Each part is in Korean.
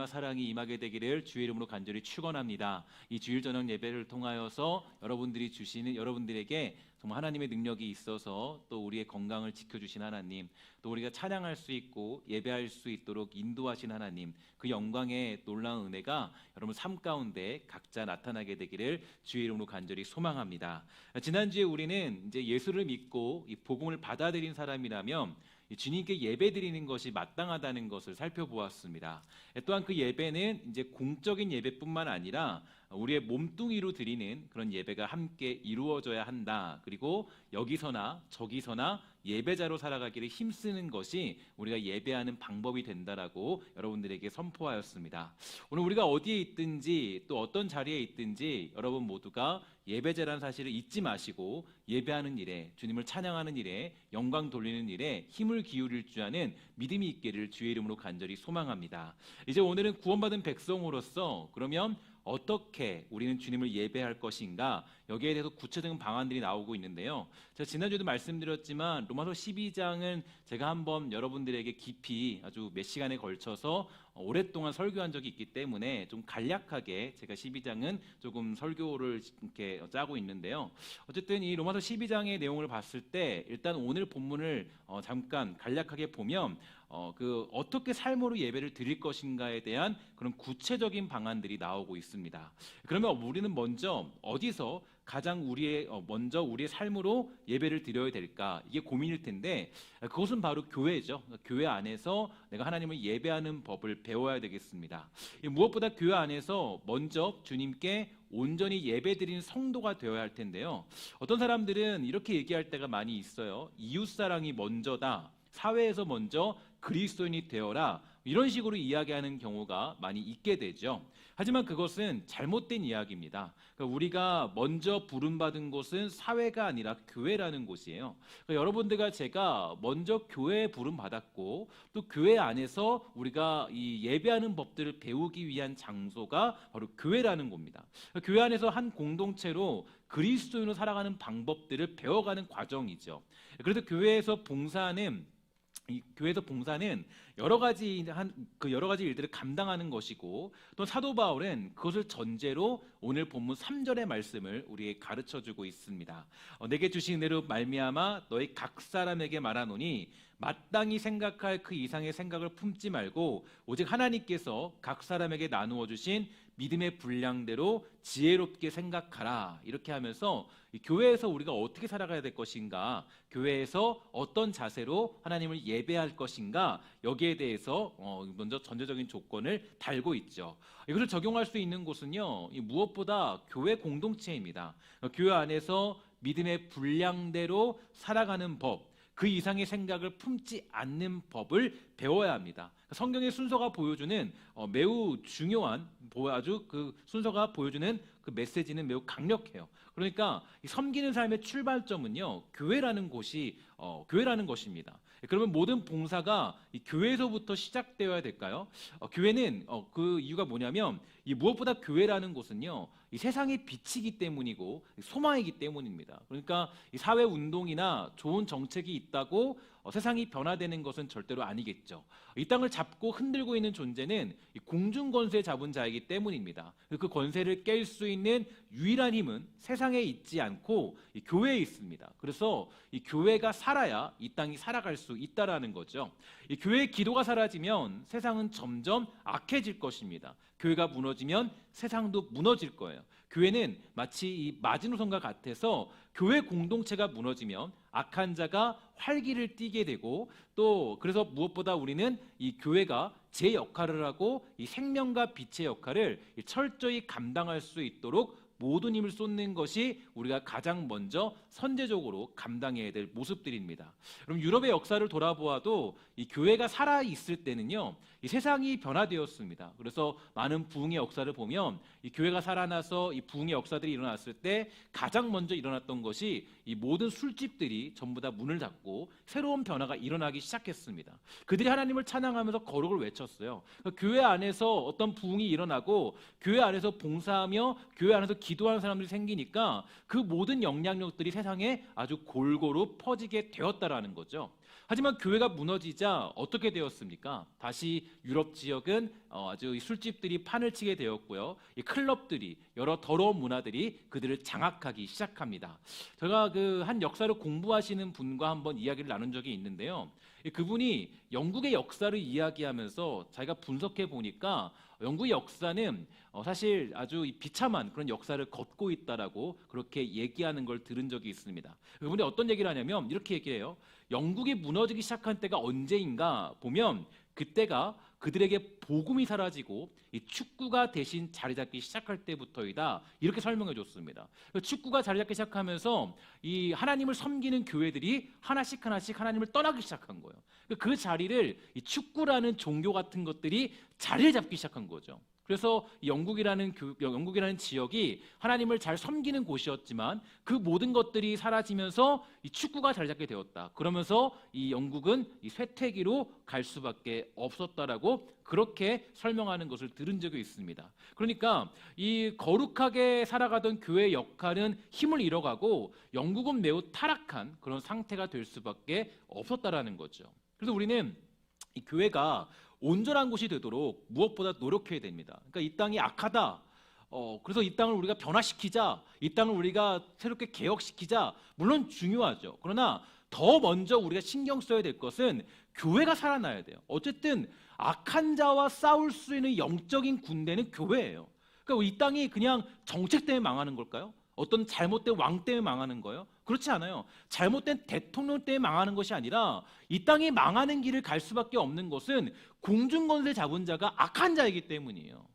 은혜와 사랑이 임하게 되기를 주의 이름으로 간절히 축원합니다. 이 주일 저녁 예배를 통하여서 여러분들에게 정말 하나님의 능력이 있어서 또 우리의 건강을 지켜주신 하나님, 또 우리가 찬양할 수 있고 예배할 수 있도록 인도하신 하나님, 그 영광의 놀라운 은혜가 여러분 삶 가운데 각자 나타나게 되기를 주의 이름으로 간절히 소망합니다. 지난주에 우리는 이제 예수를 믿고 이 복음을 받아들인 사람이라면 주님께 예배드리는 것이 마땅하다는 것을 살펴보았습니다. 또한 그 예배는 이제 공적인 예배뿐만 아니라 우리의 몸뚱이로 드리는 그런 예배가 함께 이루어져야 한다. 그리고 여기서나 저기서나 예배자로 살아가기를 힘쓰는 것이 우리가 예배하는 방법이 된다라고 여러분들에게 선포하였습니다. 오늘 우리가 어디에 있든지 또 어떤 자리에 있든지 여러분 모두가 예배자라는 사실을 잊지 마시고 예배하는 일에, 주님을 찬양하는 일에, 영광 돌리는 일에 힘을 기울일 줄 아는 믿음이 있기를 주의 이름으로 간절히 소망합니다. 이제 오늘은 구원받은 백성으로서 그러면 어떻게 우리는 주님을 예배할 것인가, 여기에 대해서 구체적인 방안들이 나오고 있는데요. 제가 지난주에도 말씀드렸지만 로마서 12장은 제가 한번 여러분들에게 깊이 아주 몇 시간에 걸쳐서 오랫동안 설교한 적이 있기 때문에 좀 간략하게 제가 12장은 조금 설교를 이렇게 짜고 있는데요. 어쨌든 이 로마서 12장의 내용을 봤을 때 일단 오늘 본문을 잠깐 간략하게 보면 어떻게 삶으로 예배를 드릴 것인가에 대한 그런 구체적인 방안들이 나오고 있습니다. 그러면 우리는 먼저 어디서 가장 먼저 우리의 삶으로 예배를 드려야 될까? 이게 고민일 텐데 그것은 바로 교회죠. 교회 안에서 내가 하나님을 예배하는 법을 배워야 되겠습니다. 무엇보다 교회 안에서 먼저 주님께 온전히 예배드리는 성도가 되어야 할 텐데요. 어떤 사람들은 이렇게 얘기할 때가 많이 있어요. 이웃사랑이 먼저다. 사회에서 먼저 그리스도인이 되어라, 이런 식으로 이야기하는 경우가 많이 있게 되죠. 하지만 그것은 잘못된 이야기입니다. 그러니까 우리가 먼저 부름받은 곳은 사회가 아니라 교회라는 곳이에요. 그러니까 여러분들과 제가 먼저 교회에 부름받았고 또 교회 안에서 우리가 이 예배하는 법들을 배우기 위한 장소가 바로 교회라는 겁니다. 그러니까 교회 안에서 한 공동체로 그리스도인으로 살아가는 방법들을 배워가는 과정이죠. 그래서 교회에서 봉사는 여러 가지 일들을 감당하는 것이고, 또 사도 바울은 그것을 전제로 오늘 본문 3절의 말씀을 우리에게 가르쳐주고 있습니다. 내게 주신 은혜로 말미암아 너희 각 사람에게 말하노니 마땅히 생각할 그 이상의 생각을 품지 말고 오직 하나님께서 각 사람에게 나누어 주신 믿음의 분량대로 지혜롭게 생각하라. 이렇게 하면서 교회에서 우리가 어떻게 살아가야 될 것인가, 교회에서 어떤 자세로 하나님을 예배할 것인가, 여기에 대해서 먼저 전제적인 조건을 달고 있죠. 이것을 적용할 수 있는 곳은요, 무엇보다 교회 공동체입니다. 교회 안에서 믿음의 분량대로 살아가는 법, 그 이상의 생각을 품지 않는 법을 배워야 합니다. 성경의 순서가 보여주는 매우 중요한, 아주 그 순서가 보여주는 그 메시지는 매우 강력해요. 그러니까 섬기는 삶의 출발점은요, 교회라는 것입니다. 그러면 모든 봉사가 이 교회에서부터 시작되어야 될까요? 교회는 그 이유가 뭐냐면 무엇보다 교회라는 곳은요, 이 세상의 빛이기 때문이고 소망이기 때문입니다. 그러니까 이 사회 운동이나 좋은 정책이 있다고 세상이 변화되는 것은 절대로 아니겠죠. 이 땅을 잡고 흔들고 있는 존재는 공중 권세 잡은 자이기 때문입니다. 그 권세를 깰 수 있는 유일한 힘은 세상에 있지 않고 이 교회에 있습니다. 그래서 이 교회가 살아야 이 땅이 살아갈 수 있다라는 거죠. 이 교회의 기도가 사라지면 세상은 점점 악해질 것입니다. 교회가 무너지면 세상도 무너질 거예요. 교회는 마치 이 마지노선과 같아서 교회 공동체가 무너지면 악한 자가 활기를 띠게 되고, 또 그래서 무엇보다 우리는 이 교회가 제 역할을 하고 이 생명과 빛의 역할을 철저히 감당할 수 있도록 모든 힘을 쏟는 것이 우리가 가장 먼저 선제적으로 감당해야 될 모습들입니다. 그럼 유럽의 역사를 돌아보아도 이 교회가 살아 있을 때는요, 이 세상이 변화되었습니다. 그래서 많은 부흥의 역사를 보면 이 교회가 살아나서 이 부흥의 역사들이 일어났을 때 가장 먼저 일어났던 것이 이 모든 술집들이 전부 다 문을 닫고 새로운 변화가 일어나기 시작했습니다. 그들이 하나님을 찬양하면서 거룩을 외쳤어요. 그러니까 교회 안에서 어떤 부흥이 일어나고 교회 안에서 봉사하며 교회 안에서 기도하는 사람들이 생기니까 그 모든 영향력들이 세상에 아주 골고루 퍼지게 되었다라는 거죠. 하지만 교회가 무너지자 어떻게 되었습니까? 다시 유럽 지역은 아주 술집들이 판을 치게 되었고요. 이 클럽들이, 여러 더러운 문화들이 그들을 장악하기 시작합니다. 제가 그 한 역사를 공부하시는 분과 한번 이야기를 나눈 적이 있는데요. 그분이 영국의 역사를 이야기하면서 자기가 분석해 보니까 영국의 역사는 사실 아주 비참한 그런 역사를 걷고 있다라고 그렇게 얘기하는 걸 들은 적이 있습니다. 그분이 어떤 얘기를 하냐면 이렇게 얘기해요. 영국이 무너지기 시작한 때가 언제인가 보면 그때가 그들에게 복음이 사라지고 이 축구가 대신 자리 잡기 시작할 때부터이다, 이렇게 설명해 줬습니다. 축구가 자리 잡기 시작하면서 이 하나님을 섬기는 교회들이 하나씩 하나님을 떠나기 시작한 거예요. 그 자리를 이 축구라는 종교 같은 것들이 자리를 잡기 시작한 거죠. 그래서 영국이라는 지역이 하나님을 잘 섬기는 곳이었지만 그 모든 것들이 사라지면서 이 축구가 자리 잡게 되었다. 그러면서 이 영국은 이 쇠퇴기로 갈 수밖에 없었다라고 그렇게 설명하는 것을 들은 적이 있습니다. 그러니까 이 거룩하게 살아가던 교회의 역할은 힘을 잃어가고 영국은 매우 타락한 그런 상태가 될 수밖에 없었다라는 거죠. 그래서 우리는 이 교회가 온전한 곳이 되도록 무엇보다 노력해야 됩니다. 그러니까 이 땅이 악하다. 그래서 이 땅을 우리가 변화시키자. 이 땅을 우리가 새롭게 개혁시키자. 물론 중요하죠. 그러나 더 먼저 우리가 신경 써야 될 것은 교회가 살아나야 돼요. 어쨌든 악한 자와 싸울 수 있는 영적인 군대는 교회예요. 그러니까 이 땅이 그냥 정책 때문에 망하는 걸까요? 어떤 잘못된 왕 때문에 망하는 거예요? 그렇지 않아요. 잘못된 대통령 때문에 망하는 것이 아니라 이 땅이 망하는 길을 갈 수밖에 없는 것은 공중권세 잡은 자가 악한 자이기 때문이에요.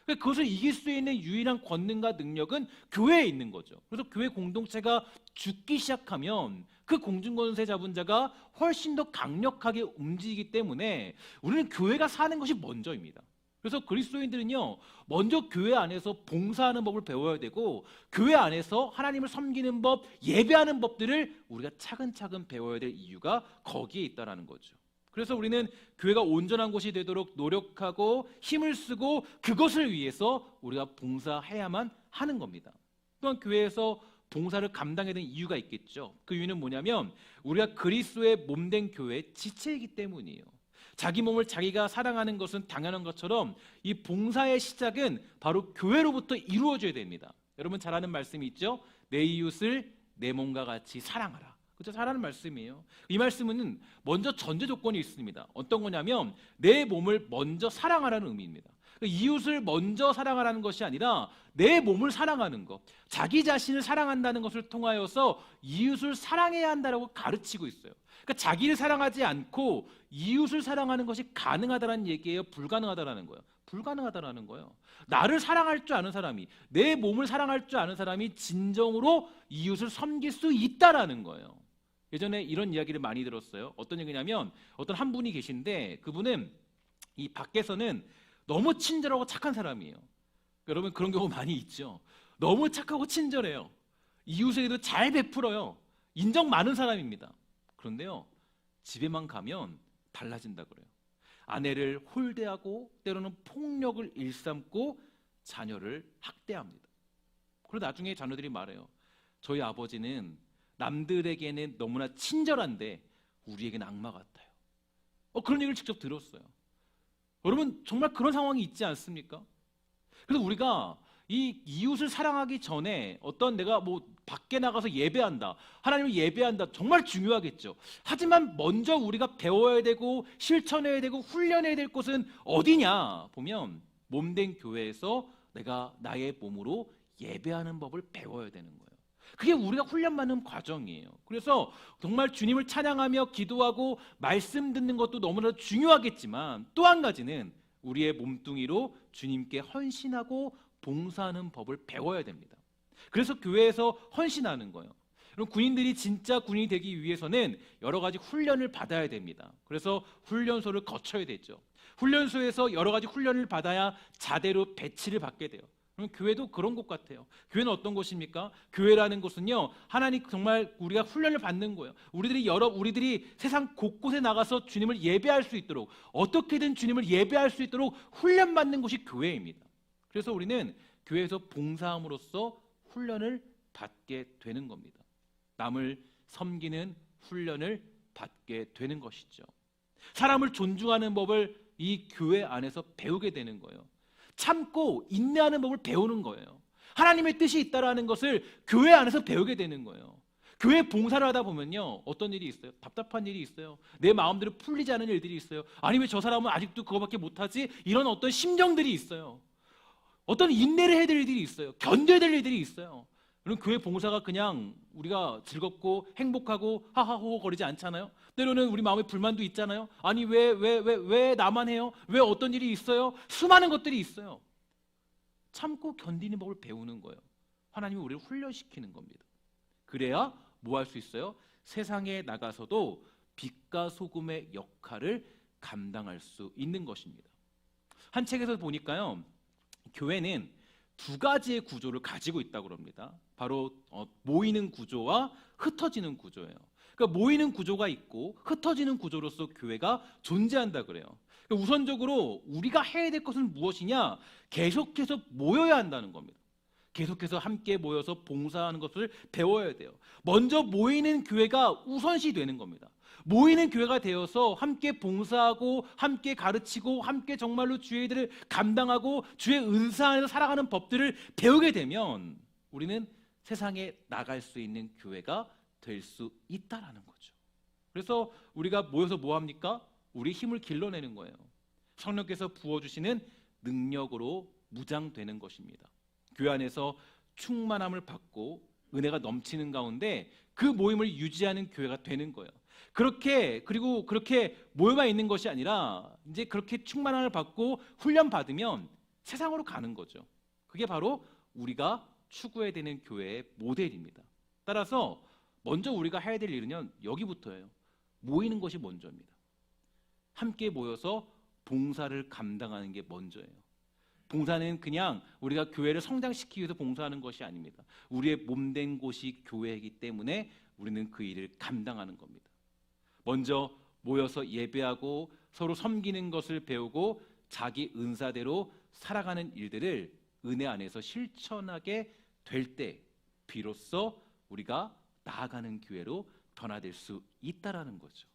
그것을 이길 수 있는 유일한 권능과 능력은 교회에 있는 거죠. 그래서 교회 공동체가 죽기 시작하면 그 공중권세 잡은 자가 훨씬 더 강력하게 움직이기 때문에 우리는 교회가 사는 것이 먼저입니다. 그래서 그리스도인들은요, 먼저 교회 안에서 봉사하는 법을 배워야 되고 교회 안에서 하나님을 섬기는 법, 예배하는 법들을 우리가 차근차근 배워야 될 이유가 거기에 있다라는 거죠. 그래서 우리는 교회가 온전한 곳이 되도록 노력하고 힘을 쓰고 그것을 위해서 우리가 봉사해야만 하는 겁니다. 또한 교회에서 봉사를 감당해야 되는 이유가 있겠죠. 그 이유는 뭐냐면 우리가 그리스도의 몸된 교회의 지체이기 때문이에요. 자기 몸을 자기가 사랑하는 것은 당연한 것처럼 이 봉사의 시작은 바로 교회로부터 이루어져야 됩니다. 여러분 잘 아는 말씀이 있죠. 내 이웃을 내 몸과 같이 사랑하라. 그렇죠? 잘 아는 말씀이에요. 이 말씀은 먼저 전제 조건이 있습니다. 어떤 거냐면 내 몸을 먼저 사랑하라는 의미입니다. 이웃을 먼저 사랑하라는 것이 아니라 내 몸을 사랑하는 것, 자기 자신을 사랑한다는 것을 통하여서 이웃을 사랑해야 한다고 가르치고 있어요. 그러니까 자기를 사랑하지 않고 이웃을 사랑하는 것이 가능하다는 얘기예요? 불가능하다는 거예요? 불가능하다는 거예요. 나를 사랑할 줄 아는 사람이, 내 몸을 사랑할 줄 아는 사람이 진정으로 이웃을 섬길 수 있다라는 거예요. 예전에 이런 이야기를 많이 들었어요. 어떤 얘기냐면 어떤 한 분이 계신데 그분은 이 밖에서는 너무 친절하고 착한 사람이에요. 여러분 그런 경우 많이 있죠. 너무 착하고 친절해요. 이웃에게도 잘 베풀어요. 인정 많은 사람입니다. 그런데요, 집에만 가면 달라진다 그래요. 아내를 홀대하고 때로는 폭력을 일삼고 자녀를 학대합니다. 그리고 나중에 자녀들이 말해요. 저희 아버지는 남들에게는 너무나 친절한데 우리에게는 악마 같아요. 그런 얘기를 직접 들었어요. 여러분 정말 그런 상황이 있지 않습니까? 그래서 우리가 이 이웃을 사랑하기 전에 어떤 내가 뭐 밖에 나가서 예배한다, 하나님을 예배한다, 정말 중요하겠죠. 하지만 먼저 우리가 배워야 되고 실천해야 되고 훈련해야 될 곳은 어디냐 보면 몸된 교회에서 내가 나의 몸으로 예배하는 법을 배워야 되는 거예요. 그게 우리가 훈련받는 과정이에요. 그래서 정말 주님을 찬양하며 기도하고 말씀 듣는 것도 너무나 중요하겠지만 또 한 가지는 우리의 몸뚱이로 주님께 헌신하고 봉사하는 법을 배워야 됩니다. 그래서 교회에서 헌신하는 거예요. 그럼 군인들이 진짜 군인이 되기 위해서는 여러 가지 훈련을 받아야 됩니다. 그래서 훈련소를 거쳐야 되죠. 훈련소에서 여러 가지 훈련을 받아야 자대로 배치를 받게 돼요. 그럼 교회도 그런 곳 같아요. 교회는 어떤 곳입니까? 교회라는 곳은요, 하나님 정말 우리가 훈련을 받는 거예요. 우리들이 세상 곳곳에 나가서 주님을 예배할 수 있도록, 어떻게든 주님을 예배할 수 있도록 훈련받는 곳이 교회입니다. 그래서 우리는 교회에서 봉사함으로써 훈련을 받게 되는 겁니다. 남을 섬기는 훈련을 받게 되는 것이죠. 사람을 존중하는 법을 이 교회 안에서 배우게 되는 거예요. 참고 인내하는 법을 배우는 거예요. 하나님의 뜻이 있다라는 것을 교회 안에서 배우게 되는 거예요. 교회 봉사를 하다 보면요, 어떤 일이 있어요? 답답한 일이 있어요. 내 마음대로 풀리지 않은 일들이 있어요. 아니 왜 저 사람은 아직도 그거밖에 못하지? 이런 어떤 심정들이 있어요. 어떤 인내를 해야 될 일들이 있어요. 견뎌야 될 일들이 있어요. 그럼 교회 봉사가 그냥 우리가 즐겁고 행복하고 하하호호 거리지 않잖아요. 때로는 우리 마음에 불만도 있잖아요. 아니 왜 나만 해요? 왜 어떤 일이 있어요? 수많은 것들이 있어요. 참고 견디는 법을 배우는 거예요. 하나님이 우리를 훈련시키는 겁니다. 그래야 뭐 할 수 있어요? 세상에 나가서도 빛과 소금의 역할을 감당할 수 있는 것입니다. 한 책에서 보니까요, 교회는 두 가지의 구조를 가지고 있다고 합니다. 바로 모이는 구조와 흩어지는 구조예요. 그러니까 모이는 구조가 있고 흩어지는 구조로서 교회가 존재한다 그래요. 그러니까 우선적으로 우리가 해야 될 것은 무엇이냐? 계속해서 모여야 한다는 겁니다. 계속해서 함께 모여서 봉사하는 것을 배워야 돼요. 먼저 모이는 교회가 우선시 되는 겁니다. 모이는 교회가 되어서 함께 봉사하고 함께 가르치고 함께 정말로 주의 일들을 감당하고 주의 은사 안에서 살아가는 법들을 배우게 되면 우리는 세상에 나갈 수 있는 교회가 될 수 있다라는 거죠. 그래서 우리가 모여서 뭐 합니까? 우리 힘을 길러내는 거예요. 성령께서 부어주시는 능력으로 무장되는 것입니다. 교회 안에서 충만함을 받고 은혜가 넘치는 가운데 그 모임을 유지하는 교회가 되는 거예요. 그렇게 모여만 있는 것이 아니라 이제 그렇게 충만함을 받고 훈련 받으면 세상으로 가는 거죠. 그게 바로 우리가 추구해야 되는 교회의 모델입니다. 따라서 먼저 우리가 해야 될 일은 여기부터예요. 모이는 것이 먼저입니다. 함께 모여서 봉사를 감당하는 게 먼저예요. 봉사는 그냥 우리가 교회를 성장시키기 위해서 봉사하는 것이 아닙니다. 우리의 몸된 곳이 교회이기 때문에 우리는 그 일을 감당하는 겁니다. 먼저 모여서 예배하고 서로 섬기는 것을 배우고 자기 은사대로 살아가는 일들을 은혜 안에서 실천하게 될 때 비로소 우리가 나아가는 교회로 변화될 수 있다라는 거죠.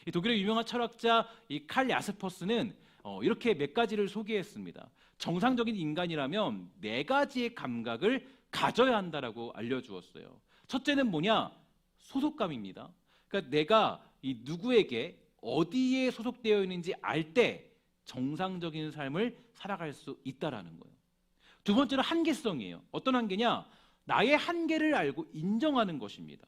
이 독일의 유명한 철학자 이 칼 야스퍼스는 이렇게 몇 가지를 소개했습니다. 정상적인 인간이라면 4가지의 감각을 가져야 한다라고 알려주었어요. 첫째는 뭐냐? 소속감입니다. 그러니까 내가 이 누구에게 어디에 소속되어 있는지 알 때 정상적인 삶을 살아갈 수 있다라는 거예요. 두 번째로 한계성이에요. 어떤 한계냐? 나의 한계를 알고 인정하는 것입니다.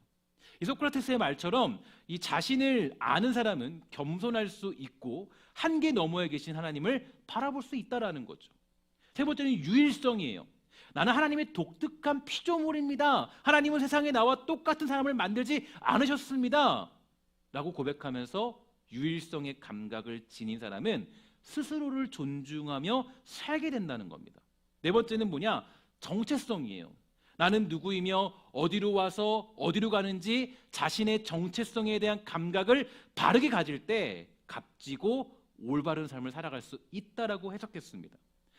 이 소크라테스의 말처럼 이 자신을 아는 사람은 겸손할 수 있고 한계 너머에 계신 하나님을 바라볼 수 있다라는 거죠. 세 번째는 유일성이에요. 나는 하나님의 독특한 피조물입니다. 하나님은 세상에 나와 똑같은 사람을 만들지 않으셨습니다. 라고 고백하면서 유일성의 감각을 지닌 사람은 스스로를 존중하며 살게 된다는 겁니다. 네 번째는 뭐냐? 정체성이에요. 나는 누구이며 어디로 와서 어디로 가는지 자신의 정체성에 대한 감각을 바르게 가질 때 값지고 올바른 삶을 살아갈 수 있다라고 해석했습니다.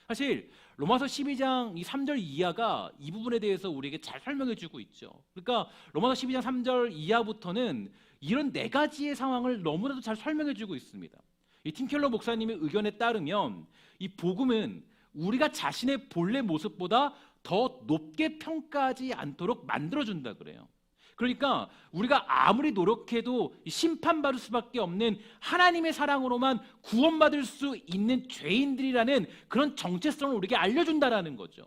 사실 로마서 12장 3절 이하가 이 부분에 대해서 우리에게 잘 설명해 주고 있죠. 그러니까 로마서 12장 3절 이하부터는 이런 4가지의 상황을 너무나도 잘 설명해 주고 있습니다. 이 팀켈러 목사님의 의견에 따르면 이 복음은 우리가 자신의 본래 모습보다 더 높게 평가하지 않도록 만들어준다 그래요. 그러니까 우리가 아무리 노력해도 심판받을 수밖에 없는 하나님의 사랑으로만 구원받을 수 있는 죄인들이라는 그런 정체성을 우리에게 알려준다라는 거죠.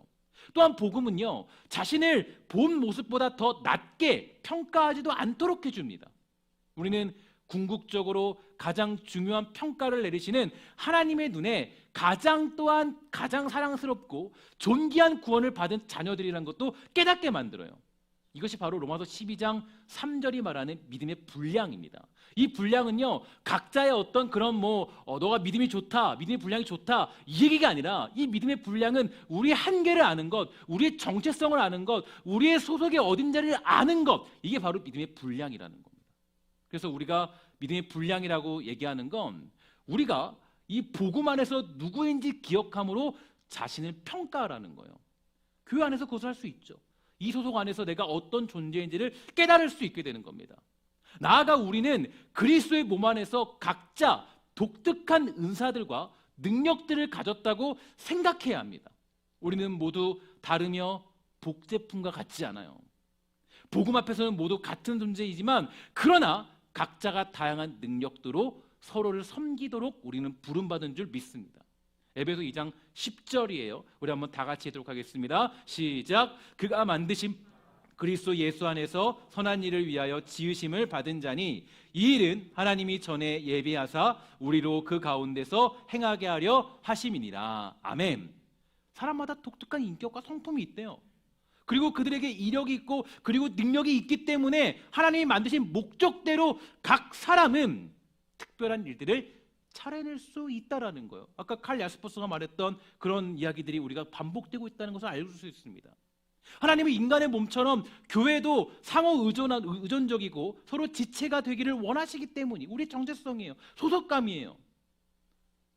또한 복음은요, 자신을 본 모습보다 더 낮게 평가하지도 않도록 해줍니다. 우리는 궁극적으로 가장 중요한 평가를 내리시는 하나님의 눈에 가장 사랑스럽고 존귀한 구원을 받은 자녀들이라는 것도 깨닫게 만들어요. 이것이 바로 로마서 12장 3절이 말하는 믿음의 분량입니다. 이 분량은요, 각자의 어떤 그런 너가 믿음이 좋다, 믿음의 분량이 좋다 이 얘기가 아니라 이 믿음의 분량은 우리의 한계를 아는 것, 우리의 정체성을 아는 것, 우리의 소속이 어딘지를 아는 것, 이게 바로 믿음의 분량이라는 겁니다. 그래서 우리가 믿음의 분량이라고 얘기하는 건 우리가 이 복음 안에서 누구인지 기억함으로 자신을 평가하라는 거예요. 교회 안에서 그것을 할 수 있죠. 이 소속 안에서 내가 어떤 존재인지를 깨달을 수 있게 되는 겁니다. 나아가 우리는 그리스도의 몸 안에서 각자 독특한 은사들과 능력들을 가졌다고 생각해야 합니다. 우리는 모두 다르며 복제품과 같지 않아요. 복음 앞에서는 모두 같은 존재이지만 그러나 각자가 다양한 능력도로 서로를 섬기도록 우리는 부름받은 줄 믿습니다. 에베소 2장 10절이에요. 우리 한번 다 같이 읽도록 하겠습니다. 시작. 그가 만드신 그리스도 예수 안에서 선한 일을 위하여 지으심을 받은 자니 이 일은 하나님이 전에 예비하사 우리로 그 가운데서 행하게 하려 하심이니라. 아멘. 사람마다 독특한 인격과 성품이 있대요. 그리고 그들에게 이력이 있고 그리고 능력이 있기 때문에 하나님이 만드신 목적대로 각 사람은 특별한 일들을 차려낼 수 있다라는 거예요. 아까 칼 야스퍼스가 말했던 그런 이야기들이 우리가 반복되고 있다는 것을 알 수 있습니다. 하나님은 인간의 몸처럼 교회도 상호 의존적이고 서로 지체가 되기를 원하시기 때문이 우리의 정체성이에요. 소속감이에요.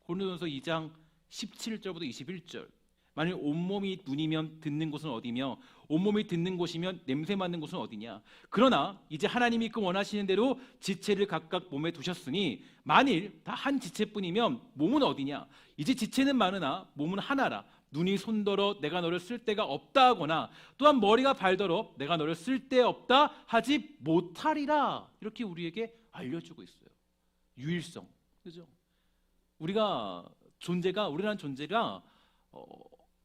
고린도전서 2장 17절부터 21절. 만일 온몸이 눈이면 듣는 곳은 어디며 온몸이 듣는 곳이면 냄새 맡는 곳은 어디냐. 그러나 이제 하나님이 그 원하시는 대로 지체를 각각 몸에 두셨으니 만일 다 한 지체뿐이면 몸은 어디냐. 이제 지체는 많으나 몸은 하나라. 눈이 손더러 내가 너를 쓸 데가 없다 하거나 또한 머리가 발더러 내가 너를 쓸 데 없다 하지 못하리라. 이렇게 우리에게 알려주고 있어요. 유일성. 그죠? 우리라는 존재가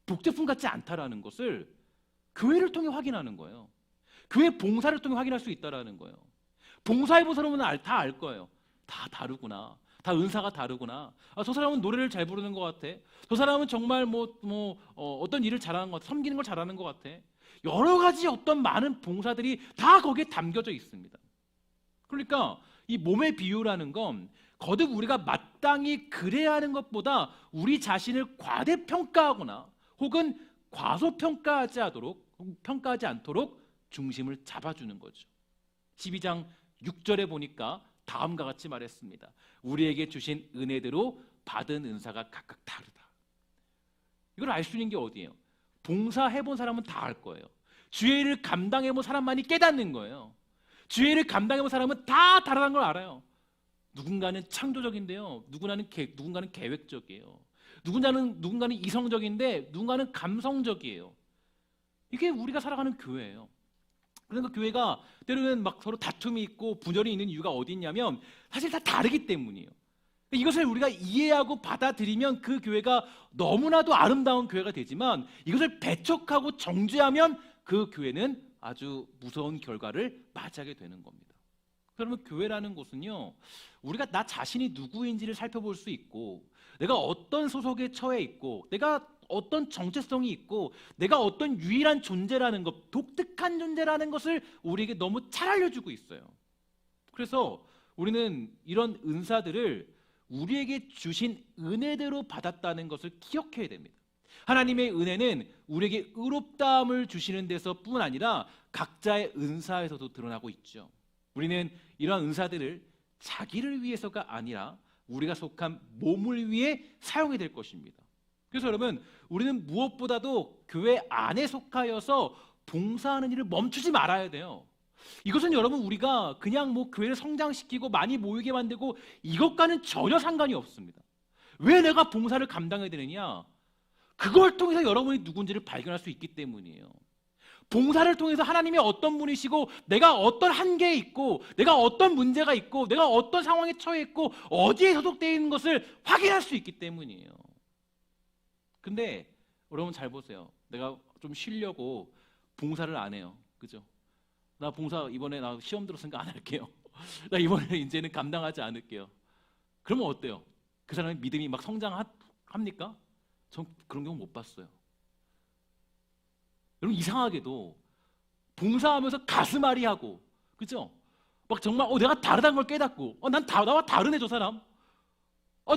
복제품 같지 않다라는 것을 교회를 통해 확인하는 거예요. 교회 봉사를 통해 확인할 수 있다라는 거예요. 봉사해본 사람은 다 알 거예요. 다 다르구나. 다 은사가 다르구나. 저 사람은 노래를 잘 부르는 것 같아. 저 사람은 정말 어떤 일을 잘하는 것 같아. 섬기는 걸 잘하는 것 같아. 여러 가지 어떤 많은 봉사들이 다 거기에 담겨져 있습니다. 그러니까 이 몸의 비유라는 건 거듭 우리가 마땅히 그래야 하는 것보다 우리 자신을 과대평가하거나 혹은 과소평가하지 않도록 중심을 잡아주는 거죠. 12장 6절에 보니까 다음과 같이 말했습니다. 우리에게 주신 은혜대로 받은 은사가 각각 다르다. 이걸 알 수 있는 게 어디예요? 봉사해본 사람은 다 알 거예요. 주의 일을 감당해본 사람만이 깨닫는 거예요. 주의 일을 감당해본 사람은 다 다르다는 걸 알아요. 누군가는 창조적인데요. 누군가는 계획적이에요. 누군가는 이성적인데 누군가는 감성적이에요. 이게 우리가 살아가는 교회예요. 그러니까 교회가 때로는 막 서로 다툼이 있고 분열이 있는 이유가 어디 있냐면 사실 다 다르기 때문이에요. 이것을 우리가 이해하고 받아들이면 그 교회가 너무나도 아름다운 교회가 되지만 이것을 배척하고 정죄하면 그 교회는 아주 무서운 결과를 맞이하게 되는 겁니다. 그러면 교회라는 곳은요, 우리가 나 자신이 누구인지를 살펴볼 수 있고 내가 어떤 소속에 처해 있고 내가 어떤 정체성이 있고 내가 어떤 유일한 존재라는 것, 독특한 존재라는 것을 우리에게 너무 잘 알려주고 있어요. 그래서 우리는 이런 은사들을 우리에게 주신 은혜대로 받았다는 것을 기억해야 됩니다. 하나님의 은혜는 우리에게 의롭다함을 주시는 데서뿐 아니라 각자의 은사에서도 드러나고 있죠. 우리는 이러한 은사들을 자기를 위해서가 아니라 우리가 속한 몸을 위해 사용해야 될 것입니다. 그래서 여러분, 우리는 무엇보다도 교회 안에 속하여서 봉사하는 일을 멈추지 말아야 돼요. 이것은 여러분 우리가 그냥 교회를 성장시키고 많이 모이게 만들고 이것과는 전혀 상관이 없습니다. 왜 내가 봉사를 감당해야 되느냐? 그걸 통해서 여러분이 누군지를 발견할 수 있기 때문이에요. 봉사를 통해서 하나님이 어떤 분이시고 내가 어떤 한계에 있고 내가 어떤 문제가 있고 내가 어떤 상황에 처해 있고 어디에 소속되어 있는 것을 확인할 수 있기 때문이에요. 근데 여러분 잘 보세요. 내가 좀 쉬려고 봉사를 안 해요. 그죠? 나 봉사 이번에 나 시험 들었으니까 안 할게요. 나 이번에 이제는 감당하지 않을게요. 그러면 어때요? 그 사람의 믿음이 막 성장합니까? 전 그런 경우 못 봤어요. 여러분 이상하게도 봉사하면서 가슴앓이하고 그죠? 막 정말 내가 다르다는 걸 깨닫고 나와 다르네 저 사람.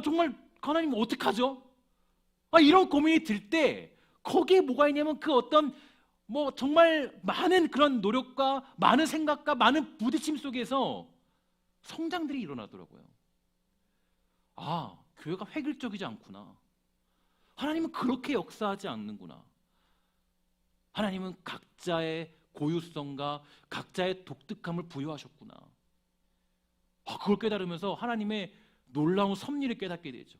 정말 하나님 어떡하죠? 이런 고민이 들 때 거기에 뭐가 있냐면 그 어떤 정말 많은 그런 노력과 많은 생각과 많은 부딪힘 속에서 성장들이 일어나더라고요. 교회가 획일적이지 않구나. 하나님은 그렇게 역사하지 않는구나. 하나님은 각자의 고유성과 각자의 독특함을 부여하셨구나. 그걸 깨달으면서 하나님의 놀라운 섭리를 깨닫게 되죠.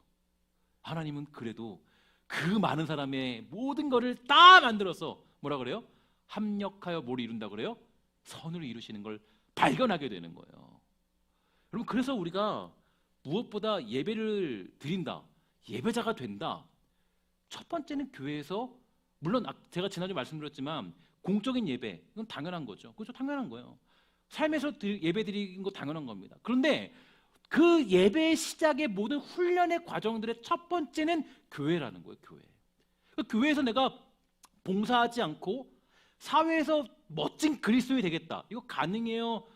하나님은 그래도 그 많은 사람의 모든 것을 다 만들어서 뭐라 그래요? 합력하여 뭘 이룬다 그래요? 선을 이루시는 걸 발견하게 되는 거예요. 여러분, 그래서 우리가 무엇보다 예배를 드린다, 예배자가 된다. 첫 번째는 교회에서, 물론 제가 지난주에 말씀드렸지만 공적인 예배, 이건 당연한 거죠. 그렇죠? 당연한 거예요. 삶에서 예배 드리는 거 당연한 겁니다. 그런데 그 예배의 시작의 모든 훈련의 과정들의 첫 번째는 교회라는 거예요. 교회. 교회에서 내가 봉사하지 않고 사회에서 멋진 그리스도인이 되겠다, 이거 가능해요?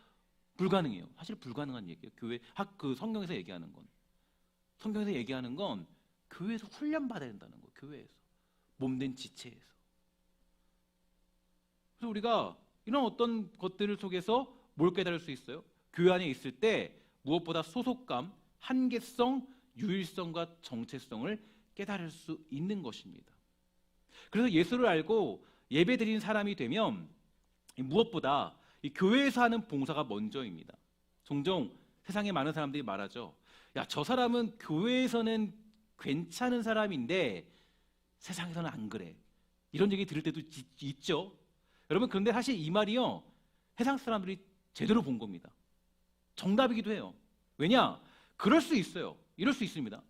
불가능해요. 사실 불가능한 얘기예요. 교회, 그 성경에서 얘기하는 건, 성경에서 얘기하는 건 교회에서 훈련 받아야 된다는 거예요. 교회에서, 몸된 지체에서. 그래서 우리가 이런 어떤 것들을 속에서 뭘 깨달을 수 있어요? 교회 안에 있을 때 무엇보다 소속감, 한계성, 유일성과 정체성을 깨달을 수 있는 것입니다. 그래서 예수를 알고 예배드리는 사람이 되면 무엇보다 이 교회에서 하는 봉사가 먼저입니다. 종종 세상에 많은 사람들이 말하죠. 야, 저 사람은 교회에서는 괜찮은 사람인데 세상에서는 안 그래. 이런 얘기 들을 때도 있죠. 여러분, 그런데 사실 이 말이요, 세상 사람들이 제대로 본 겁니다. 정답이기도 해요. 왜냐? 그럴 수 있어요. 이럴 수 있습니다.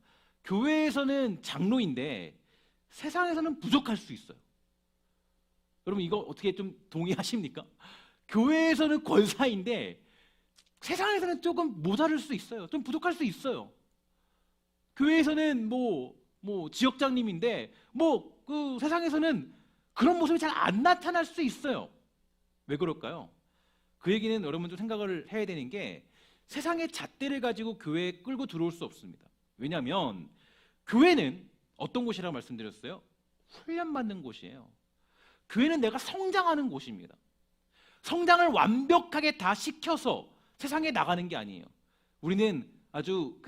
교회에서는 장로인데 세상에서는 부족할 수 있어요. 여러분, 이거 어떻게 좀 동의하십니까? 교회에서는 권사인데 세상에서는 조금 모자랄 수 있어요. 좀 부족할 수 있어요. 교회에서는 뭐 지역장님인데 그 세상에서는 그런 모습이 잘 안 나타날 수 있어요. 왜 그럴까요? 그 얘기는 여러분도 생각을 해야 되는 게, 세상의 잣대를 가지고 교회에 끌고 들어올 수 없습니다. 왜냐하면 교회는 어떤 곳이라고 말씀드렸어요? 훈련받는 곳이에요. 교회는 내가 성장하는 곳입니다. 성장을 완벽하게 다 시켜서 세상에 나가는 게 아니에요. 우리는 아주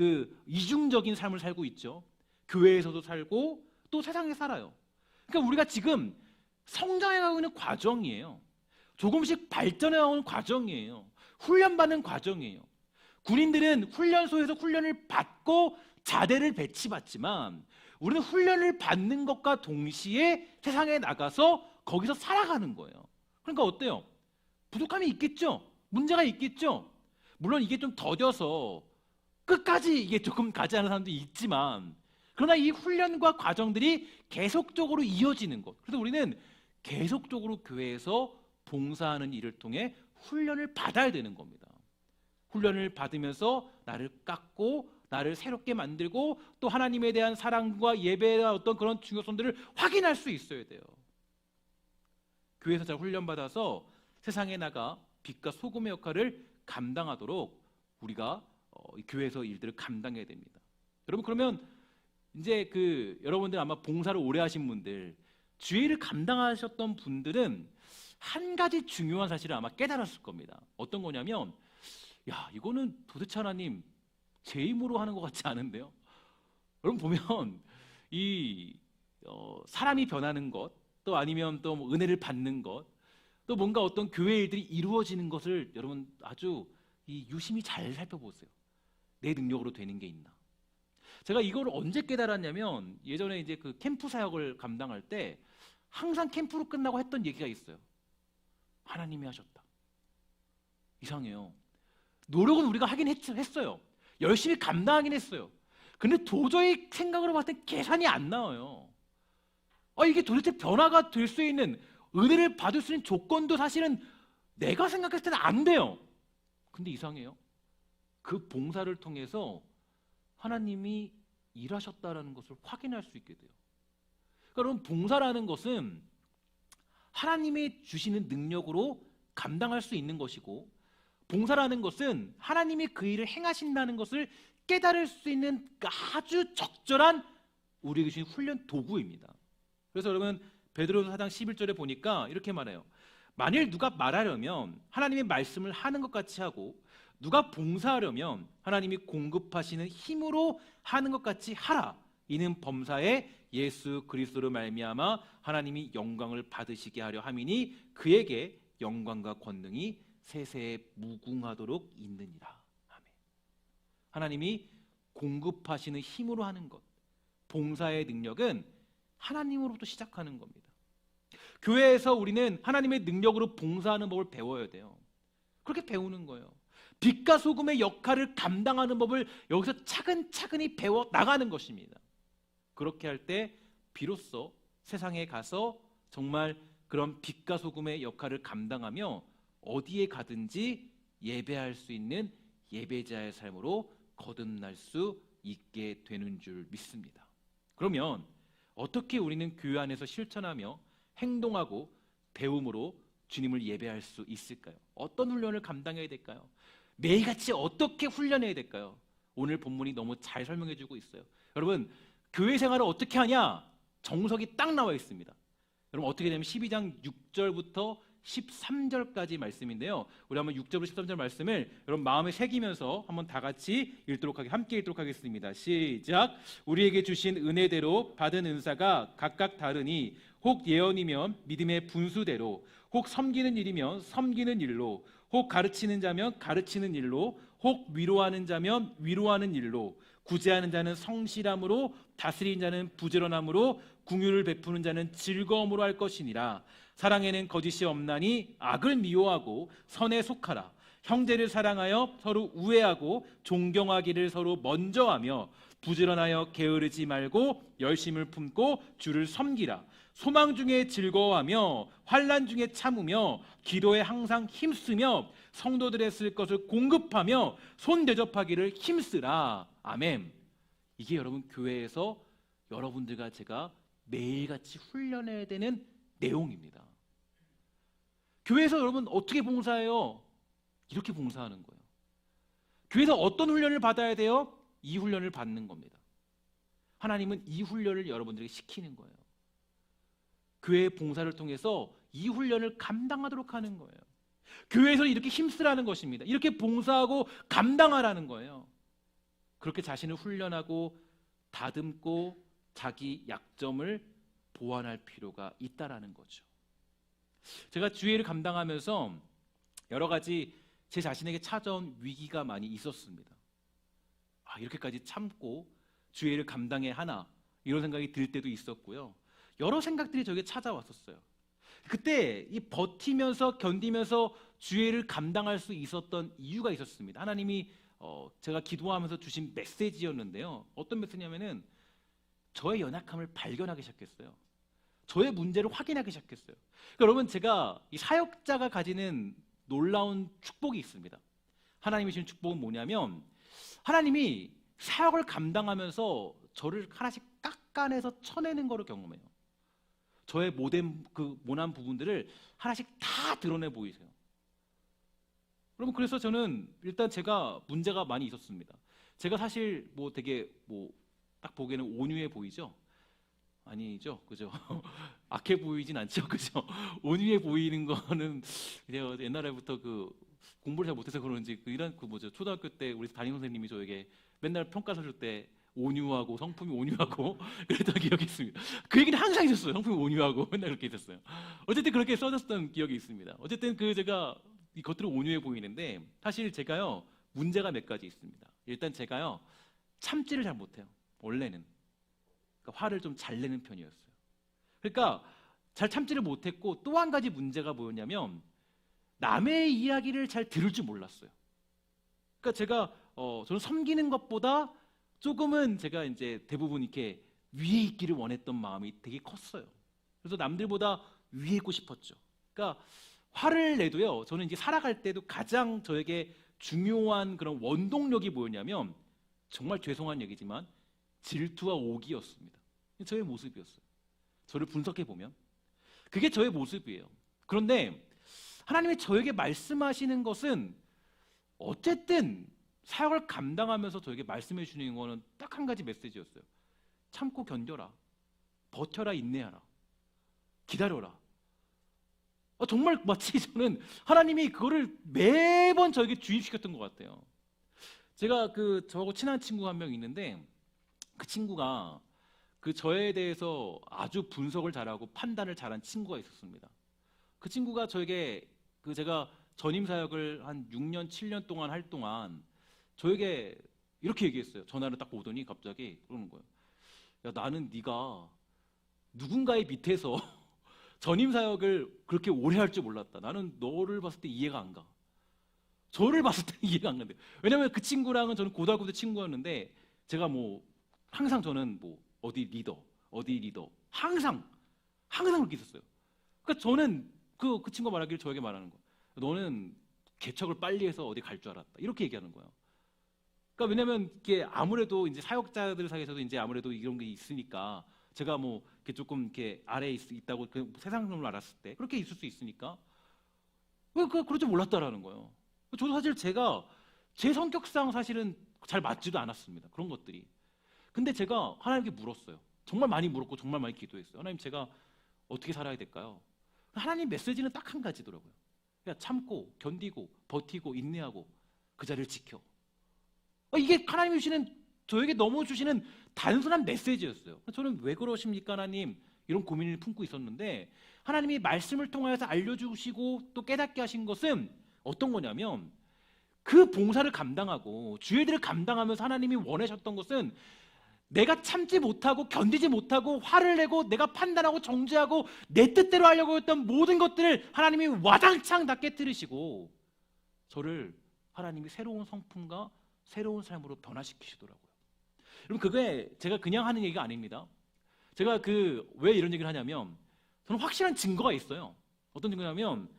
이중적인 삶을 살고 있죠. 교회에서도 살고 또 세상에 살아요. 그러니까 우리가 지금 성장해가고 있는 과정이에요. 조금씩 발전해가는 과정이에요. 훈련받는 과정이에요. 군인들은 훈련소에서 훈련을 받고 자대를 배치받지만 우리는 훈련을 받는 것과 동시에 세상에 나가서 거기서 살아가는 거예요. 그러니까 어때요? 부족함이 있겠죠? 문제가 있겠죠? 물론 이게 좀 더뎌서 끝까지 이게 조금 가지 않은 사람도 있지만, 그러나 이 훈련과 과정들이 계속적으로 이어지는 것. 그래서 우리는 계속적으로 교회에서 봉사하는 일을 통해 훈련을 받아야 되는 겁니다. 훈련을 받으면서 나를 깎고 나를 새롭게 만들고 또 하나님에 대한 사랑과 예배와 어떤 그런 중요성들을 확인할 수 있어야 돼요. 교회에서 잘 훈련받아서 세상에 나가 빛과 소금의 역할을 감당하도록 우리가 교회에서 일들을 감당해야 됩니다. 여러분, 그러면 이제 여러분들 아마 봉사를 오래 하신 분들, 주일을 감당하셨던 분들은 한 가지 중요한 사실을 아마 깨달았을 겁니다. 어떤 거냐면, 야, 이거는 도대체 하나님 제 힘으로 하는 것 같지 않은데요? 여러분 보면 사람이 변하는 것, 또 아니면 또 은혜를 받는 것, 또 뭔가 어떤 교회 일들이 이루어지는 것을 여러분 아주 유심히 잘 살펴보세요. 내 능력으로 되는 게 있나? 제가 이걸 언제 깨달았냐면, 예전에 이제 캠프 사역을 감당할 때 항상 캠프로 끝나고 했던 얘기가 있어요. 하나님이 하셨다. 이상해요. 노력은 우리가 하긴 했어요. 열심히 감당하긴 했어요. 근데 도저히 생각으로 봤을 때 계산이 안 나와요. 이게 도대체 변화가 될 수 있는, 은혜를 받을 수 있는 조건도 사실은 내가 생각했을 때는 안 돼요. 근데 이상해요. 그 봉사를 통해서 하나님이 일하셨다라는 것을 확인할 수 있게 돼요. 그러니까 여러분, 봉사라는 것은 하나님이 주시는 능력으로 감당할 수 있는 것이고, 봉사라는 것은 하나님이 그 일을 행하신다는 것을 깨달을 수 있는 아주 적절한 우리에게 주신 훈련 도구입니다. 그래서 여러분, 베드로서 4장 11절에 보니까 이렇게 말해요. 만일 누가 말하려면 하나님의 말씀을 하는 것 같이 하고, 누가 봉사하려면 하나님이 공급하시는 힘으로 하는 것 같이 하라. 이는 범사에 예수 그리스도로 말미암아 하나님이 영광을 받으시게 하려 함이니 그에게 영광과 권능이 세세에 무궁하도록 있느니라. 아멘. 하나님이 공급하시는 힘으로 하는 것, 봉사의 능력은 하나님으로부터 시작하는 겁니다. 교회에서 우리는 하나님의 능력으로 봉사하는 법을 배워야 돼요. 그렇게 배우는 거예요. 빛과 소금의 역할을 감당하는 법을 여기서 차근차근히 배워 나가는 것입니다. 그렇게 할 때 비로소 세상에 가서 정말 그런 빛과 소금의 역할을 감당하며 어디에 가든지 예배할 수 있는 예배자의 삶으로 거듭날 수 있게 되는 줄 믿습니다. 그러면 어떻게 우리는 교회 안에서 실천하며 행동하고 배움으로 주님을 예배할 수 있을까요? 어떤 훈련을 감당해야 될까요? 매일같이 어떻게 훈련해야 될까요? 오늘 본문이 너무 잘 설명해 주고 있어요. 여러분, 교회 생활을 어떻게 하냐? 정석이 딱 나와 있습니다. 여러분, 어떻게 되냐면 12장 6절부터 13절까지 말씀인데요. 우리 한번 6절부터 13절 말씀을 여러분 마음에 새기면서 한번 다 같이 함께 읽도록 하겠습니다. 시작. 우리에게 주신 은혜대로 받은 은사가 각각 다르니 혹 예언이면 믿음의 분수대로, 혹 섬기는 일이면 섬기는 일로, 혹 가르치는 자면 가르치는 일로, 혹 위로하는 자면 위로하는 일로, 구제하는 자는 성실함으로, 다스리는 자는 부지런함으로, 긍휼을 베푸는 자는 즐거움으로 할 것이니라. 사랑에는 거짓이 없나니 악을 미워하고 선에 속하라. 형제를 사랑하여 서로 우애하고 존경하기를 서로 먼저 하며 부지런하여 게으르지 말고 열심을 품고 주를 섬기라. 소망 중에 즐거워하며 환난 중에 참으며 기도에 항상 힘쓰며 성도들의 쓸 것을 공급하며 손 대접하기를 힘쓰라. 아멘. 이게 여러분 교회에서 여러분들과 제가 매일같이 훈련해야 되는 내용입니다. 교회에서 여러분 어떻게 봉사해요? 이렇게 봉사하는 거예요. 교회에서 어떤 훈련을 받아야 돼요? 이 훈련을 받는 겁니다. 하나님은 이 훈련을 여러분들에게 시키는 거예요. 교회의 봉사를 통해서 이 훈련을 감당하도록 하는 거예요. 교회에서 이렇게 힘쓰라는 것입니다. 이렇게 봉사하고 감당하라는 거예요. 그렇게 자신을 훈련하고 다듬고 자기 약점을 보완할 필요가 있다라는 거죠. 제가 주일을 감당하면서 여러 가지 제 자신에게 찾아온 위기가 많이 있었습니다. 이렇게까지 참고 주일을 감당해야 하나 이런 생각이 들 때도 있었고요. 여러 생각들이 저에게 찾아왔었어요. 그때 이 버티면서 견디면서 주일을 감당할 수 있었던 이유가 있었습니다. 하나님이 제가 기도하면서 주신 메시지였는데요. 어떤 메시지냐면은 저의 연약함을 발견하기 시작했어요. 저의 문제를 확인하기 시작했어요. 그러니까 여러분, 제가 이 사역자가 가지는 놀라운 축복이 있습니다. 하나님이 주신 축복은 뭐냐면 하나님이 사역을 감당하면서 저를 하나씩 깎아내서 쳐내는 거를 경험해요. 저의 모난 부분들을 하나씩 다 드러내 보이세요. 여러분, 그래서 저는 일단 제가 문제가 많이 있었습니다. 제가 사실 되게 딱 보기에는 온유해 보이죠? 아니죠, 그죠? 악해 보이진 않죠, 그죠? 온유해 보이는 거는 제가 옛날에부터 공부를 잘 못해서 그런지 초등학교 때 우리 담임 선생님이 저에게 맨날 평가 써줄 때 온유하고 성품이 온유하고 그랬던 기억이 있습니다. 그 얘기는 항상 있었어요. 성품이 온유하고 맨날 그렇게 있었어요. 어쨌든 그렇게 써졌던 기억이 있습니다. 어쨌든 제가 이 겉으로 온유해 보이는데 사실 제가요 문제가 몇 가지 있습니다. 일단 제가요 참지를 잘 못해요. 원래는 그러니까 화를 좀 잘 내는 편이었어요. 그러니까 잘 참지를 못했고 또 한 가지 문제가 뭐였냐면 남의 이야기를 잘 들을 줄 몰랐어요. 그러니까 제가 저는 섬기는 것보다 조금은 제가 이제 대부분 이렇게 위에 있기를 원했던 마음이 되게 컸어요. 그래서 남들보다 위에 있고 싶었죠. 그러니까 화를 내도요. 저는 이제 살아갈 때도 가장 저에게 중요한 그런 원동력이 뭐였냐면 정말 죄송한 얘기지만 질투와 오기였습니다. 저의 모습이었어요. 저를 분석해 보면 그게 저의 모습이에요. 그런데 하나님이 저에게 말씀하시는 것은 어쨌든 사역을 감당하면서 저에게 말씀해 주시는 거는 딱 한 가지 메시지였어요. 참고 견뎌라. 버텨라. 인내하라. 기다려라. 정말 마치 저는 하나님이 그거를 매번 저에게 주입시켰던 것 같아요. 제가 저하고 친한 친구가 한 명 있는데 그 친구가 그 저에 대해서 아주 분석을 잘하고 판단을 잘한 친구가 있었습니다. 그 친구가 저에게 그 제가 전임 사역을 한 6년, 7년 동안 할 동안 저에게 이렇게 얘기했어요. 전화를 딱 오더니 갑자기 그러는 거예요. 야, 나는 네가 누군가의 밑에서 전임 사역을 그렇게 오래 할 줄 몰랐다. 나는 너를 봤을 때 이해가 안 가. 저를 봤을 때 이해가 안 가는데. 왜냐면 그 친구랑은 저는 고등학교 때 친구였는데 제가 뭐 항상 저는 뭐 어디 리더 항상 그렇게 있었어요. 그러니까 저는 그 친구가 말하기를 저에게 말하는 거예요. 너는 개척을 빨리 해서 어디 갈 줄 알았다. 이렇게 얘기하는 거예요. 그러니까 왜냐면 이게 아무래도 이제 사역자들 사이에서도 이제 아무래도 이런 게 있으니까 제가 뭐 이렇게 조금 이렇게 아래에 있다고 그 세상을 알았을 때 그렇게 있을 수 있으니까 그럴 줄 몰랐다라는 거예요. 저도 사실 제가 제 성격상 사실은 잘 맞지도 않았습니다. 그런 것들이. 근데 제가 하나님께 물었어요. 정말 많이 물었고 정말 많이 기도했어요. 하나님, 제가 어떻게 살아야 될까요? 하나님 메시지는 딱 한 가지더라고요. 그냥 참고 견디고 버티고 인내하고 그 자리를 지켜. 이게 하나님이 주시는, 저에게 너무 주시는 단순한 메시지였어요. 저는 왜 그러십니까 하나님, 이런 고민을 품고 있었는데 하나님이 말씀을 통해서 알려주시고 또 깨닫게 하신 것은 어떤 거냐면, 그 봉사를 감당하고 주일들을 감당하면서 하나님이 원하셨던 것은 내가 참지 못하고 견디지 못하고 화를 내고 내가 판단하고 정죄하고 내 뜻대로 하려고 했던 모든 것들을 하나님이 와장창 다 깨뜨리시고 저를 하나님이 새로운 성품과 새로운 삶으로 변화시키시더라고요. 여러분, 그게 제가 그냥 하는 얘기가 아닙니다. 제가 왜 이런 얘기를 하냐면, 저는 확실한 증거가 있어요. 어떤 증거냐면,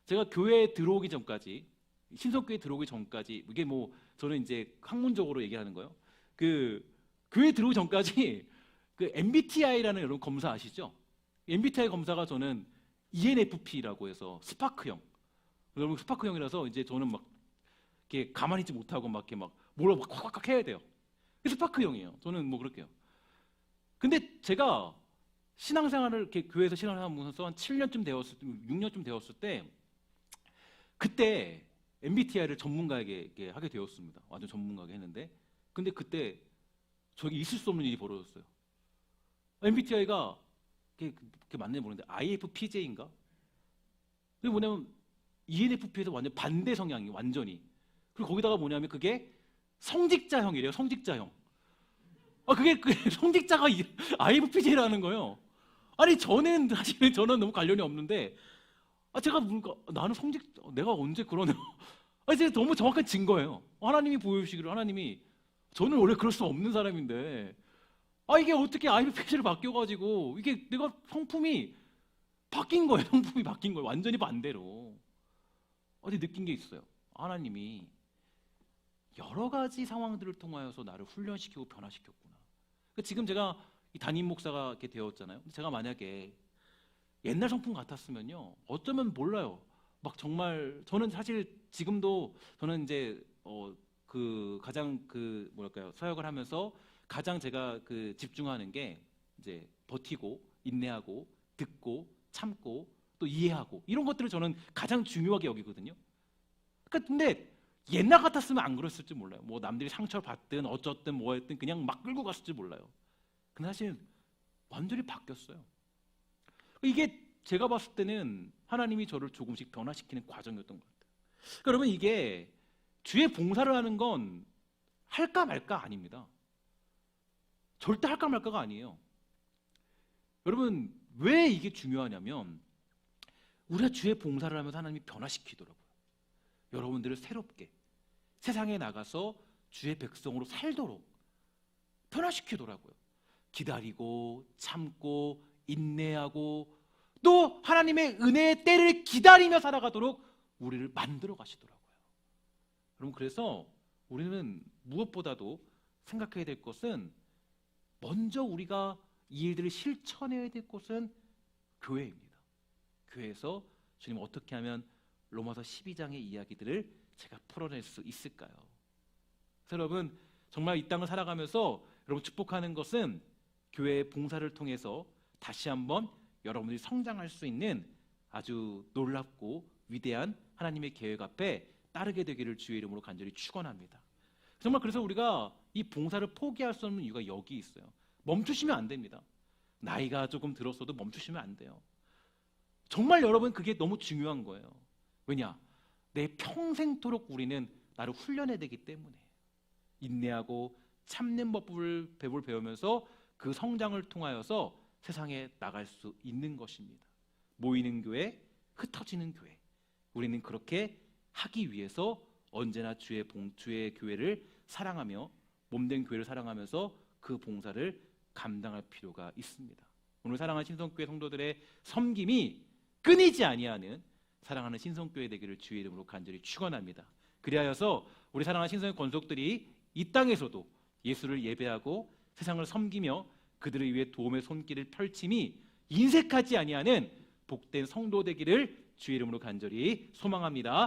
제가 교회에 들어오기 전까지, 신성교회에 들어오기 전까지, 이게 뭐 저는 이제 학문적으로 얘기하는 거예요. 교회에 들어오기 전까지 MBTI라는 여러분 검사 아시죠? MBTI 검사가 저는 ENFP라고 해서 스파크형. 여러분, 스파크형이라서 이제 저는 막 이렇게 가만히 있지 못하고 막 이렇게 막 뭐라 막 콱콱 해야 돼요. 스파크형이에요. 저는 뭐 그렇게요. 근데 제가 신앙생활을 이렇게 교회에서 신앙생활하면서 한 7년쯤 되었을 때, 6년쯤 되었을 때, 그때 MBTI를 전문가에게 이렇게 하게 되었습니다. 완전 전문가에게 했는데, 근데 그때 저기 있을 수 없는 일이 벌어졌어요. MBTI가 그게 맞는지 모르는데 IFPJ인가? 그게 뭐냐면 ENFP에서 완전 반대 성향이 완전히. 그리고 거기다가 뭐냐면 그게 성직자형이래요. 성직자형. 그게 성직자가 IFPJ라는 거예요. 아니, 사실은 저는 너무 관련이 없는데, 제가 뭔가 나는 내가 언제 그러냐. 제가 너무 정확한 증거예요. 하나님이 보여주시기를, 하나님이, 저는 원래 그럴 수 없는 사람인데, 이게 어떻게 IFPJ를 바뀌어가지고 이게 내가 성품이 바뀐 거예요. 성품이 바뀐 거예요. 완전히 반대로. 어디 느낀 게 있어요. 하나님이 여러 가지 상황들을 통하여서 나를 훈련시키고 변화시켰구나. 지금 제가 이 담임 목사가 이렇게 되었잖아요. 제가 만약에 옛날 성품 같았으면요, 어쩌면 몰라요. 막 정말 저는 사실 지금도 저는 이제 가장 뭐랄까요, 사역을 하면서 가장 제가 집중하는 게 이제 버티고 인내하고 듣고 참고 또 이해하고, 이런 것들을 저는 가장 중요하게 여기거든요. 근데 옛날 같았으면 안 그랬을지 몰라요. 뭐 남들이 상처를 받든 어쩌든 뭐 했든 그냥 막 끌고 갔을지 몰라요. 근데 사실 완전히 바뀌었어요. 이게 제가 봤을 때는 하나님이 저를 조금씩 변화시키는 과정이었던 것 같아요. 그러면 이게 주의 봉사를 하는 건 할까 말까 아닙니다. 절대 할까 말까가 아니에요. 여러분, 왜 이게 중요하냐면, 우리가 주의 봉사를 하면서 하나님이 변화시키더라고요. 여러분들을 새롭게 세상에 나가서 주의 백성으로 살도록 변화시키더라고요. 기다리고 참고 인내하고 또 하나님의 은혜의 때를 기다리며 살아가도록 우리를 만들어 가시더라고요. 여러분, 그래서 우리는 무엇보다도 생각해야 될 것은, 먼저 우리가 이 일들을 실천해야 될 곳은 교회입니다. 교회에서 주님 어떻게 하면 로마서 12장의 이야기들을 제가 풀어낼 수 있을까요? 그래서 여러분, 정말 이 땅을 살아가면서 여러분 축복하는 것은 교회의 봉사를 통해서 다시 한번 여러분들이 성장할 수 있는 아주 놀랍고 위대한 하나님의 계획 앞에 따르게 되기를 주의 이름으로 간절히 축원합니다. 정말 그래서 우리가 이 봉사를 포기할 수 없는 이유가 여기 있어요. 멈추시면 안 됩니다. 나이가 조금 들었어도 멈추시면 안 돼요. 정말 여러분 그게 너무 중요한 거예요. 왜냐? 내 평생토록 우리는 나를 훈련해야 되기 때문에 인내하고 참는 법을 배우면서 그 성장을 통하여서 세상에 나갈 수 있는 것입니다. 모이는 교회, 흩어지는 교회, 우리는 그렇게 하기 위해서 언제나 주의 교회를 사랑하며 몸된 교회를 사랑하면서 그 봉사를 감당할 필요가 있습니다. 오늘 사랑하는 신성교회 성도들의 섬김이 끊이지 아니하는 사랑하는 신성교회 되기를 주의 이름으로 간절히 축원합니다. 그리하여서 우리 사랑하는 신성의 권속들이 이 땅에서도 예수를 예배하고 세상을 섬기며 그들을 위해 도움의 손길을 펼침이 인색하지 아니하는 복된 성도 되기를 주의 이름으로 간절히 소망합니다.